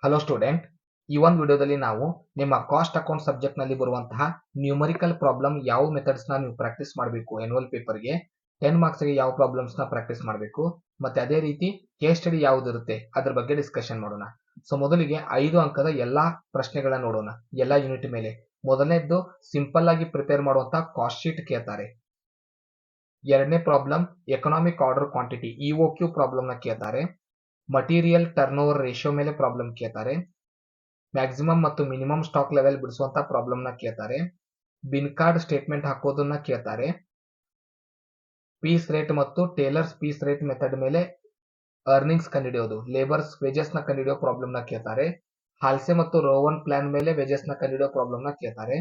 Hello student, ಈ ಒಂದು ವಿಡಿಯೋದಲ್ಲಿ ನಾವು ನಿಮ್ಮ ಕಾಸ್ಟ್ ಅಕೌಂಟ್ ಸಬ್ಜೆಕ್ಟ್ ನಲ್ಲಿ ಬರುವಂತಹ ನ್ಯೂಮರಿಕಲ್ ಪ್ರಾಬ್ಲಮ್ ಯಾವ ಮೆಥಡ್ಸ್ ನ ನೀವು ಪ್ರಾಕ್ಟೀಸ್ ಮಾಡಬೇಕು ಆನ್ಯುವಲ್ ಪೇಪರ್ ಗೆ 10 ಮಾರ್ಕ್ಸ್ ಗೆ ಯಾವ ಪ್ರಾಬ್ಲಮ್ಸ್ ನ ಪ್ರಾಕ್ಟೀಸ್ ಮಾಡಬೇಕು ಮತ್ತೆ ಅದೇ ರೀತಿ ಕೇಸ್ ಸ್ಟಡಿ ಯಾವುದು ಇರುತ್ತೆ ಅದರ ಬಗ್ಗೆ ಡಿಸ್ಕಷನ್ ಮಾಡೋಣ. ಸೊ ಮೊದಲಿಗೆ 5 ಅಂಕದ ಎಲ್ಲಾ ಪ್ರಶ್ನೆಗಳನ್ನ ನೋಡೋಣ ಎಲ್ಲಾ ಯೂನಿಟ್ ಮೇಲೆ. ಮೊದಲನೇದ್ದು ಸಿಂಪಲ್ ಆಗಿ ಪ್ರಿಪೇರ್ ಮಾಡುವಂತಹ ಕಾಸ್ಟ್ ಶೀಟ್ ಕೇಳ್ತಾರೆ. ಎರಡನೇ problem economic order quantity EOQ problem ನ ಕೇಳ್ತಾರೆ. ಮಟೀರಿಯಲ್ ಟರ್ನ್ ಓವರ್ ರೇಷಿಯೋ ಮೇಲೆ ಪ್ರಾಬ್ಲಮ್ ಕೇಳ್ತಾರೆ. ಮ್ಯಾಕ್ಸಿಮಮ್ ಮತ್ತು ಮಿನಿಮಮ್ ಸ್ಟಾಕ್ ಲೆವೆಲ್ ಬಿಡಿಸುವಂತ ಪ್ರಾಬ್ಲಮ್ ನ ಕೇಳ್ತಾರೆ. ಬಿನ್ ಕಾರ್ಡ್ ಸ್ಟೇಟ್ಮೆಂಟ್ ಹಾಕೋದನ್ನ ಕೇಳ್ತಾರೆ. ಪೀಸ್ ರೇಟ್ ಮತ್ತು ಟೇಲರ್ಸ್ ಪೀಸ್ ರೇಟ್ ಮೆಥಡ್ ಮೇಲೆ ಅರ್ನಿಂಗ್ಸ್ ಕಂಡುಹಿಡಿಯೋದು ಲೇಬರ್ಸ್ ವೇಜಸ್ ನ ಕಂಡುಹಿಡಿಯೋ ಪ್ರಾಬ್ಲಮ್ ನ ಕೇಳ್ತಾರೆ. ಹಾಲ್ಸೆ ಮತ್ತು ರೋವನ್ ಪ್ಲಾನ್ ಮೇಲೆ ವೇಜಸ್ ನ ಕಂಡುಹಿಡಿಯೋ ಪ್ರಾಬ್ಲಮ್ ನ ಕೇಳ್ತಾರೆ.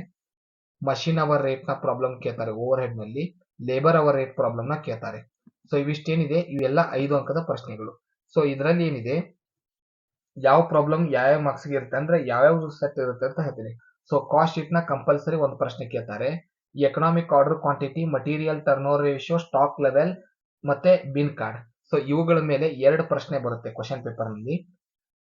ಮಷಿನ್ ಅವರ್ ರೇಟ್ ನ ಪ್ರಾಬ್ಲಮ್ ಕೇಳ್ತಾರೆ ಓವರ್ ಹೆಡ್ ನಲ್ಲಿ. ಲೇಬರ್ ಅವರ್ ರೇಟ್ ಪ್ರಾಬ್ಲಮ್ ನ ಕೇಳ್ತಾರೆ. ಸೊ ಇವಿಷ್ಟೇನಿದೆ ಇವೆಲ್ಲ 5 ಅಂಕದ ಪ್ರಶ್ನೆಗಳು. ಸೊ ಇದರಲ್ಲಿ ಏನಿದೆ ಯಾವ ಪ್ರಾಬ್ಲಮ್ ಯಾವ ಮಾರ್ಕ್ಸ್ ಗೆ ಇರುತ್ತೆ ಅಂದ್ರೆ ಯಾವ್ಯಾವ ಸೆಟ್ ಇರುತ್ತೆ ಅಂತ ಹೇಳ್ತೀನಿ. ಸೊ ಕಾಸ್ಟ್ ಶೀಟ್ ನ ಕಂಪಲ್ಸರಿ ಒಂದು ಪ್ರಶ್ನೆ ಕೇಳ್ತಾರೆ. Economic order quantity, material turnover ratio, stock level ಮತ್ತೆ ಬಿನ್ ಕಾರ್ಡ್. ಸೊ ಇವುಗಳ ಮೇಲೆ 2 ಪ್ರಶ್ನೆ ಬರುತ್ತೆ ಕ್ವಶನ್ ಪೇಪರ್ ನಲ್ಲಿ.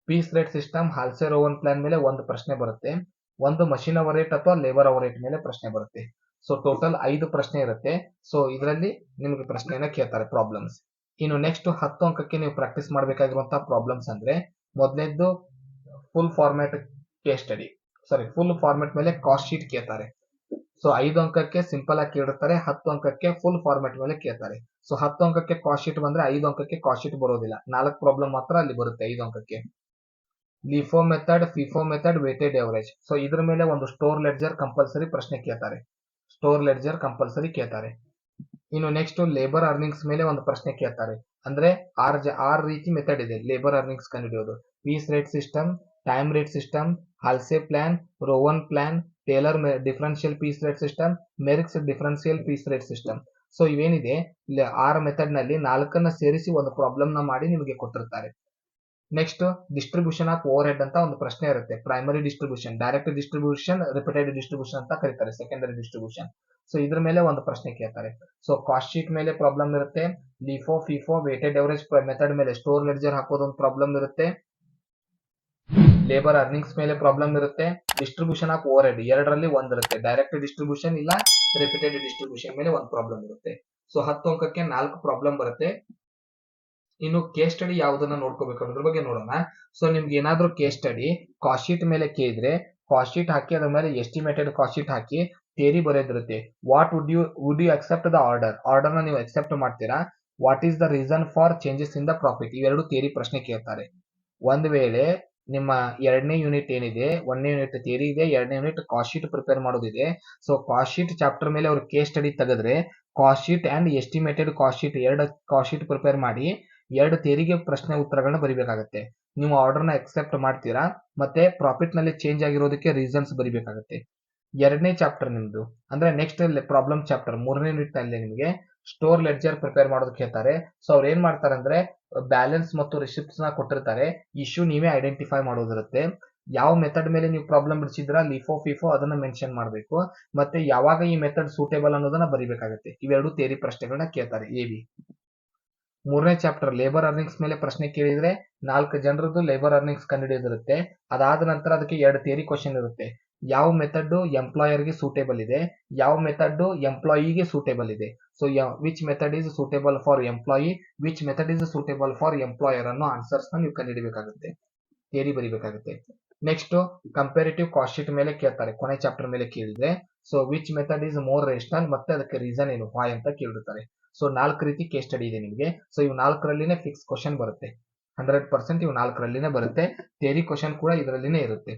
Piece rate system, Halsey Rowan plan ಮೇಲೆ ಒಂದು ಪ್ರಶ್ನೆ ಬರುತ್ತೆ. ಒಂದು ಮಷಿನ್ ಅವರ್ ರೇಟ್ ಅಥವಾ ಲೇಬರ್ ಅವರ್ ರೇಟ್ ಮೇಲೆ ಪ್ರಶ್ನೆ ಬರುತ್ತೆ. ಸೊ ಟೋಟಲ್ 5 ಪ್ರಶ್ನೆ ಇರುತ್ತೆ. ಸೊ ಇದರಲ್ಲಿ ನಿಮಗೆ ಪ್ರಶ್ನೆಯನ್ನ ಕೇಳ್ತಾರೆ ಪ್ರಾಬ್ಲಮ್ಸ್. ಇನ್ನು ನೆಕ್ಸ್ಟ್ 10 ಅಂಕಕ್ಕೆ ನೀವು ಪ್ರಾಕ್ಟೀಸ್ ಮಾಡಬೇಕಾಗಿರುವಂತಹ ಪ್ರಾಬ್ಲಮ್ಸ್ ಅಂದ್ರೆ ಮೊದಲನೇದ್ದು full format case study, full format ಮೇಲೆ ಕಾಸ್ಟ್ ಶೀಟ್ ಕೇಳ್ತಾರೆ. ಸೊ 5 ಅಂಕಕ್ಕೆ ಸಿಂಪಲ್ ಆಗಿ ಕೇಳಿರ್ತಾರೆ, 10 ಅಂಕಕ್ಕೆ ಫುಲ್ ಫಾರ್ಮ್ಯಾಟ್ ಮೇಲೆ ಕೇಳ್ತಾರೆ. ಸೊ 10 ಅಂಕಕ್ಕೆ ಕಾಸ್ಟ್ ಶೀಟ್ ಬಂದ್ರೆ 5 ಅಂಕಕ್ಕೆ ಕಾಸ್ಟ್ ಶೀಟ್ ಬರೋದಿಲ್ಲ, 4 ಪ್ರಾಬ್ಲಮ್ ಮಾತ್ರ ಅಲ್ಲಿ ಬರುತ್ತೆ 5 ಅಂಕಕ್ಕೆ. LIFO method, FIFO method, weighted average. So ಇದ್ರ ಮೇಲೆ ಒಂದು ಸ್ಟೋರ್ ಲೆಡ್ಜರ್ ಕಂಪಲ್ಸರಿ ಪ್ರಶ್ನೆ ಕೇಳ್ತಾರೆ. ಸ್ಟೋರ್ ಲೆಡ್ಜರ್ ಕಂಪಲ್ಸರಿ ಕೇಳ್ತಾರೆ. ಇನ್ನು ನೆಕ್ಸ್ಟ್ ಲೇಬರ್ ಅರ್ನಿಂಗ್ಸ್ ಮೇಲೆ ಒಂದು ಪ್ರಶ್ನೆ ಕೇಳ್ತಾರೆ. ಅಂದ್ರೆ ಆರ್ ರೀತಿ ಮೆಥಡ್ ಇದೆ ಲೇಬರ್ ಅರ್ನಿಂಗ್ಸ್ ಕಂಡುಹಿಡಿಯೋದು. Piece rate system, time rate system, Halsey plan, Rowan plan, Taylor differential piece rate system, Merrick's differential piece rate system. So ಇವೇನಿದೆ ಆರ್ ಮೆಥಡ್ ನಲ್ಲಿ 4 ಸೇರಿಸಿ ಒಂದು ಪ್ರಾಬ್ಲಮ್ ನ ಮಾಡಿ ನಿಮಗೆ ಕೊಟ್ಟಿರ್ತಾರೆ. Next distribution of overhead ಅಂತ ಒಂದು ಪ್ರಶ್ನೆ ಇರುತ್ತೆ. Primary distribution, direct distribution, repeated distribution ಅಂತ ಕರೀತಾರೆ. Secondary distribution. ಸೊ ಇದ್ರ ಮೇಲೆ ಒಂದು ಪ್ರಶ್ನೆ ಕೇಳ್ತಾರೆ. ಸೊ ಕಾಸ್ಟ್ ಶೀಟ್ ಮೇಲೆ ಪ್ರಾಬ್ಲಮ್ ಇರುತ್ತೆ. LIFO, FIFO, weighted average method ಮೇಲೆ ಸ್ಟೋರ್ ಲೆಡ್ಜರ್ ಹಾಕೋದು ಒಂದು ಪ್ರಾಬ್ಲಮ್ ಇರುತ್ತೆ. ಲೇಬರ್ ಅರ್ನಿಂಗ್ಸ್ ಮೇಲೆ ಪ್ರಾಬ್ಲಮ್ ಇರುತ್ತೆ. ಡಿಸ್ಟ್ರಿಬ್ಯೂಷನ್ ಆಫ್ ಓವರ್ ಹೆಡ್ ಎರಡರಲ್ಲಿ ಒಂದಿರುತ್ತೆ. ಡೈರೆಕ್ಟ್ ಡಿಸ್ಟ್ರಿಬ್ಯೂಷನ್ ಇಲ್ಲ ರಿಪೀಟೆಡ್ ಡಿಸ್ಟ್ರಿಬ್ಯೂಷನ್ ಮೇಲೆ ಒಂದು ಪ್ರಾಬ್ಲಮ್ ಇರುತ್ತೆ. ಸೊ 10 ಅಂಕಕ್ಕೆ 4 ಪ್ರಾಬ್ಲಮ್ ಬರುತ್ತೆ. ಇನ್ನು ಕೇಸ್ ಸ್ಟಡಿ ಯಾವುದನ್ನ ನೋಡ್ಕೋಬೇಕು ಅನ್ನೋದ್ರ ಬಗ್ಗೆ ನೋಡೋಣ. ಸೊ ನಿಮ್ಗೆ ಏನಾದ್ರೂ ಕೇಸ್ ಸ್ಟಡಿ ಕಾಸ್ಟ್ ಶೀಟ್ ಮೇಲೆ ಕೇಳಿದ್ರೆ ಕಾಸ್ಟ್ ಶೀಟ್ ಹಾಕಿ ಅದ್ರ ಮೇಲೆ ಎಸ್ಟಿಮೇಟೆಡ್ ಕಾಸ್ಟ್ ಶೀಟ್ ಹಾಕಿ ಥಿಯರಿ ಬರೆದಿರುತ್ತೆ. What would you accept the order ನ ನೀವು ಅಕ್ಸೆಪ್ಟ್ ಮಾಡ್ತೀರಾ? What is the reason for changes in the profit? ಇವೆರಡು ಥಿಯರಿ ಪ್ರಶ್ನೆ ಕೇಳ್ತಾರೆ. ಒಂದ್ ವೇಳೆ ನಿಮ್ಮ 2ನೇ ಯೂನಿಟ್ ಏನಿದೆ, 1ನೇ ಯೂನಿಟ್ ಥಿಯರಿ ಇದೆ, 2ನೇ ಯೂನಿಟ್ ಕಾಸ್ಟ್ ಶೀಟ್ ಪ್ರಿಪೇರ್ ಮಾಡೋದಿದೆ. ಸೊ ಕಾಸ್ಟ್ ಶೀಟ್ ಚಾಪ್ಟರ್ ಮೇಲೆ ಅವ್ರು ಕೇಸ್ ಸ್ಟಡಿ ತೆಗೆದ್ರೆ cost sheet and estimated cost sheet ಎರಡು ಕಾಸ್ಟ್ ಶೀಟ್ ಪ್ರಿಪೇರ್ ಮಾಡಿ 2 ಥಿಯರಿಗೆ ಪ್ರಶ್ನೆ ಉತ್ತರಗಳನ್ನ ಬರಿಬೇಕಾಗುತ್ತೆ. ನೀವು ಆರ್ಡರ್ ನ ಅಕ್ಸೆಪ್ಟ್ ಮಾಡ್ತೀರಾ ಮತ್ತೆ ಪ್ರಾಫಿಟ್ ನಲ್ಲಿ ಚೇಂಜ್ ಆಗಿರೋದಕ್ಕೆ ರೀಸನ್ಸ್ ಬರಿಬೇಕಾಗುತ್ತೆ. 2ನೇ ಚಾಪ್ಟರ್ ನಿಮ್ದು ಅಂದ್ರೆ ನೆಕ್ಸ್ಟ್ ಪ್ರಾಬ್ಲಮ್ ಚಾಪ್ಟರ್ 3ನೇ ಯೂನಿಟ್ ನಲ್ಲಿ ನಿಮಗೆ ಸ್ಟೋರ್ ಲೆಡ್ಜರ್ ಪ್ರಿಪೇರ್ ಮಾಡೋದಕ್ಕೆ ಹೇಳ್ತಾರೆ. ಸೊ ಅವ್ರು ಏನ್ ಮಾಡ್ತಾರೆ ಅಂದ್ರೆ ಬ್ಯಾಲೆನ್ಸ್ ಮತ್ತು ರಿಸಿಪ್ಟ್ಸ್ ನ ಕೊಟ್ಟಿರ್ತಾರೆ. ಇಶ್ಯೂ ನೀವೇ ಐಡೆಂಟಿಫೈ ಮಾಡೋದಿರುತ್ತೆ. ಯಾವ ಮೆಥಡ್ ಮೇಲೆ ನೀವು ಪ್ರಾಬ್ಲಮ್ ಬಿಡಿಸಿದ್ರ ಲಿಫೋ ಫಿಫೋ ಅದನ್ನ ಮೆನ್ಷನ್ ಮಾಡಬೇಕು. ಮತ್ತೆ ಯಾವಾಗ ಈ ಮೆಥಡ್ ಸೂಟೇಬಲ್ ಅನ್ನೋದನ್ನ ಬರಿಬೇಕಾಗುತ್ತೆ. ಇವೆರಡು ಥಿಯರಿ ಪ್ರಶ್ನೆಗಳನ್ನ ಕೇಳ್ತಾರೆ. ಎಬಿ 3ನೇ ಚಾಪ್ಟರ್ ಲೇಬರ್ ಅರ್ನಿಂಗ್ಸ್ ಮೇಲೆ ಪ್ರಶ್ನೆ ಕೇಳಿದ್ರೆ 4 ಜನರದ್ದು ಲೇಬರ್ ಅರ್ನಿಂಗ್ಸ್ ಕಂಡುಹಿಡಿಯೋದಿರುತ್ತೆ. ಅದಾದ ನಂತರ ಅದಕ್ಕೆ 2 ಥಿಯರಿ ಕ್ವಶನ್ ಇರುತ್ತೆ. ಯಾವ ಮೆಥಡ್ ಎಂಪ್ಲಾಯರ್ ಗೆ ಸೂಟೇಬಲ್ ಇದೆ, ಯಾವ ಮೆಥಡ್ ಎಂಪ್ಲಾಯಿಗೆ ಸೂಟೇಬಲ್ ಇದೆ. So which method is suitable for employee, which method is suitable for employer ಅನ್ನೋ ಆನ್ಸರ್ಸ್ ನ ನೀವು ಕಂಡುಹಿಡಿಬೇಕಾಗುತ್ತೆ, ಥಿಯರಿ ಬರಿಬೇಕಾಗುತ್ತೆ. ನೆಕ್ಸ್ಟ್ ಕಂಪೇರಿಟಿವ್ ಕಾಸ್ಟ್ ಶೀಟ್ ಮೇಲೆ ಕೇಳ್ತಾರೆ. ಕೊನೆ ಚಾಪ್ಟರ್ ಮೇಲೆ ಕೇಳಿದ್ರೆ so which method is more rational ಮತ್ತೆ ಅದಕ್ಕೆ ರೀಸನ್ ಏನು ವಾಯ್ ಅಂತ ಕೇಳಿರ್ತಾರೆ. ಸೊ 4 ರೀತಿ ಕೇಸ್ ಸ್ಟಡಿ ಇದೆ ನಿಮಗೆ. ಸೊ ಇವು 4ರಲ್ಲಿನೇ ಫಿಕ್ಸ್ ಕ್ವಶನ್ ಬರುತ್ತೆ. 100% ಇವು 4ರಲ್ಲಿನೇ ಬರುತ್ತೆ. ಥಿಯರಿ ಕ್ವಶನ್ ಕೂಡ ಇದರಲ್ಲಿನೇ ಇರುತ್ತೆ.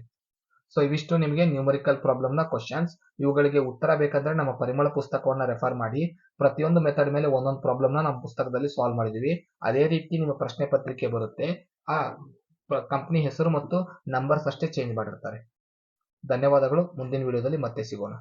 ಸೊ ಇವಿಷ್ಟು ನಿಮಗೆ ನ್ಯೂಮರಿಕಲ್ ಪ್ರಾಬ್ಲಮ್ ನ ಕ್ವಶನ್ಸ್. ಇವುಗಳಿಗೆ ಉತ್ತರ ಬೇಕಾದ್ರೆ ನಮ್ಮ ಪರಿಮಳ ಪುಸ್ತಕವನ್ನ ರೆಫರ್ ಮಾಡಿ. ಪ್ರತಿಯೊಂದು ಮೆಥಡ್ ಮೇಲೆ ಒಂದೊಂದು ಪ್ರಾಬ್ಲಮ್ ನ ನಮ್ಮ ಪುಸ್ತಕದಲ್ಲಿ ಸಾಲ್ವ್ ಮಾಡಿದೀವಿ. ಅದೇ ರೀತಿ ನಿಮ್ಮ ಪ್ರಶ್ನೆ ಪತ್ರಿಕೆ ಬರುತ್ತೆ. ಆ ಕಂಪನಿ ಹೆಸರು ಮತ್ತು ನಂಬರ್ಸ್ ಅಷ್ಟೇ ಚೇಂಜ್ ಮಾಡಿರ್ತಾರೆ. ಧನ್ಯವಾದಗಳು. ಮುಂದಿನ ವಿಡಿಯೋದಲ್ಲಿ ಮತ್ತೆ ಸಿಗೋಣ.